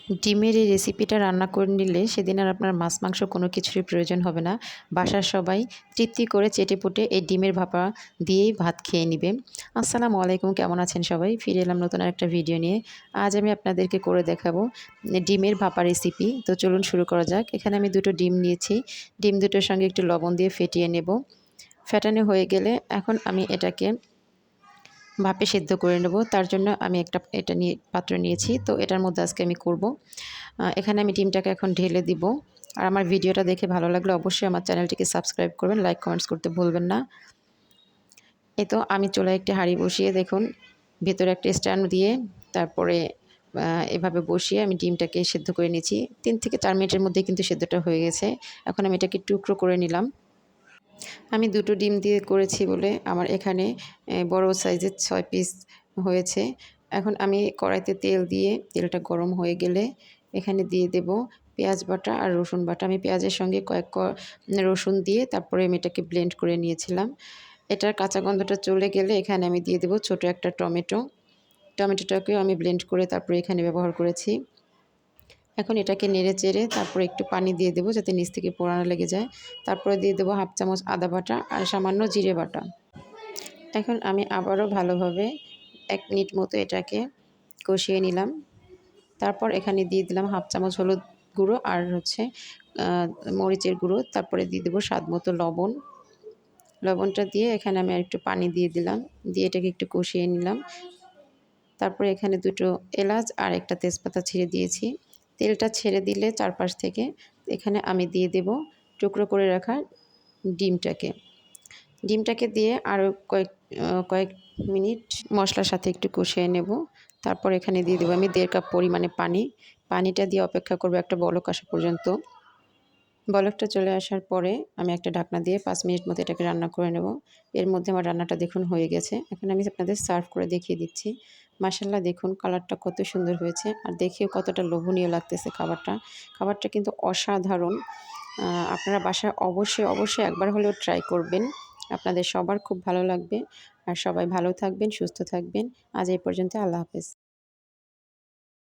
ডিমের এই রেসিপিটা রান্না করে নিলে সেদিন আর আপনার মাছ মাংস কোনো কিছুরই প্রয়োজন হবে না। বাসার সবাই তৃপ্তি করে চেটেপুটে এই ডিমের ভাপা দিয়েই ভাত খেয়ে নিবে। আসসালামু আলাইকুম, কেমন আছেন সবাই? ফিরে এলাম নতুন আরেকটা ভিডিও নিয়ে। আজ আমি আপনাদেরকে করে দেখাবো ডিমের ভাপা রেসিপি। তো চলুন শুরু করা যাক। এখানে আমি 2টো ডিম নিয়েছি। ডিম দুটোর সঙ্গে একটু লবণ দিয়ে ফেটিয়ে নেব। ফেটানো হয়ে গেলে এখন আমি এটাকে ভাপে সেদ্ধ করে নেব। তার জন্য আমি একটা পাত্র নিয়েছি। তো এটার মধ্যে আজকে আমি করব। এখানে আমি ডিমটাকে এখন ঢেলে দিব। আর আমার ভিডিওটা দেখে ভালো লাগলে অবশ্যই আমার চ্যানেলটিকে সাবস্ক্রাইব করবেন, লাইক কমেন্টস করতে ভুলবেন না। এই তো আমি চুলায় একটি হাঁড়ি বসিয়ে দেখুন ভেতরে একটা স্ট্যান্ড দিয়ে তারপরে এভাবে বসিয়ে আমি ডিমটাকে সেদ্ধ করে নিয়েছি। 3 থেকে 4 মিনিটের মধ্যেই কিন্তু সেদ্ধটা হয়ে গেছে। এখন আমি এটাকে টুকরো করে নিলাম। আমি 2টো ডিম দিয়ে করেছি বলে আমার এখানে বড় সাইজের 6 পিস হয়েছে। এখন আমি কড়াইতে তেল দিয়ে তেলটা গরম হয়ে গেলে এখানে দিয়ে দেব পেঁয়াজ বাটা আর রসুন বাটা। আমি পেঁয়াজের সঙ্গে কয়েক রসুন দিয়ে তারপরে আমি এটাকে ব্লেন্ড করে নিয়েছিলাম। এটার কাঁচা গন্ধটা চলে গেলে এখানে আমি দিয়ে দেব ছোট একটা টমেটো। টমেটোটাকেও আমি ব্লেন্ড করে তারপরে এখানে ব্যবহার করেছি। এখন এটাকে নেড়ে চেড়ে তারপরে একটু পানি দিয়ে দেবো যাতে নিচ থেকে পোড়া না লেগে যায়। তারপরে দিয়ে দেবো হাফ চামচ আদা বাটা আর সামান্য জিরে বাটা। এখন আমি আবারও ভালোভাবে 1 মিনিট মতো এটাকে কষিয়ে নিলাম। তারপর এখানে দিয়ে দিলাম হাফ চামচ হলুদ গুঁড়ো আর মরিচের গুঁড়ো। তারপরে দিয়ে দেবো স্বাদ মতো লবণ। লবণটা দিয়ে এখানে আমি আরেকটু পানি দিয়ে দিলাম। দিয়ে এটাকে একটু কষিয়ে নিলাম। তারপরে এখানে 2টো এলাচ আর একটা তেজপাতা ছিঁড়ে দিয়েছি। তেলটা ছেড়ে দিলে চারপাশ থেকে এখানে আমি দিয়ে দেব টুকরো করে রাখা ডিমটাকে দিয়ে আরও কয়েক মিনিট মশলার সাথে একটু কষিয়ে নেব। তারপর এখানে দিয়ে দেবো আমি 1.5 কাপ পরিমাণে পানি। পানিটা দিয়ে অপেক্ষা করব একটা বলক আসা পর্যন্ত। বলকটা চলে আসার পরে আমি একটা ঢাকনা দিয়ে 5 মিনিট মতো এটাকে রান্না করে নেব। এর মধ্যে আমার রান্নাটা দেখুন হয়ে গেছে। এখন আমি আপনাদের সার্ভ করে দেখিয়ে দিচ্ছি। মাশাআল্লাহ, দেখুন কালারটা কত সুন্দর হয়েছে আর দেখেও কতটা লোভনীয় লাগতেছে খাবারটা। খাবারটা কিন্তু অসাধারণ। আপনারা বাসায় অবশ্যই একবার হলেও ট্রাই করবেন। আপনাদের সবার খুব ভালো লাগবে। আর সবাই ভালো থাকবেন, সুস্থ থাকবেন। আজ এই পর্যন্ত। আল্লাহ হাফেজ।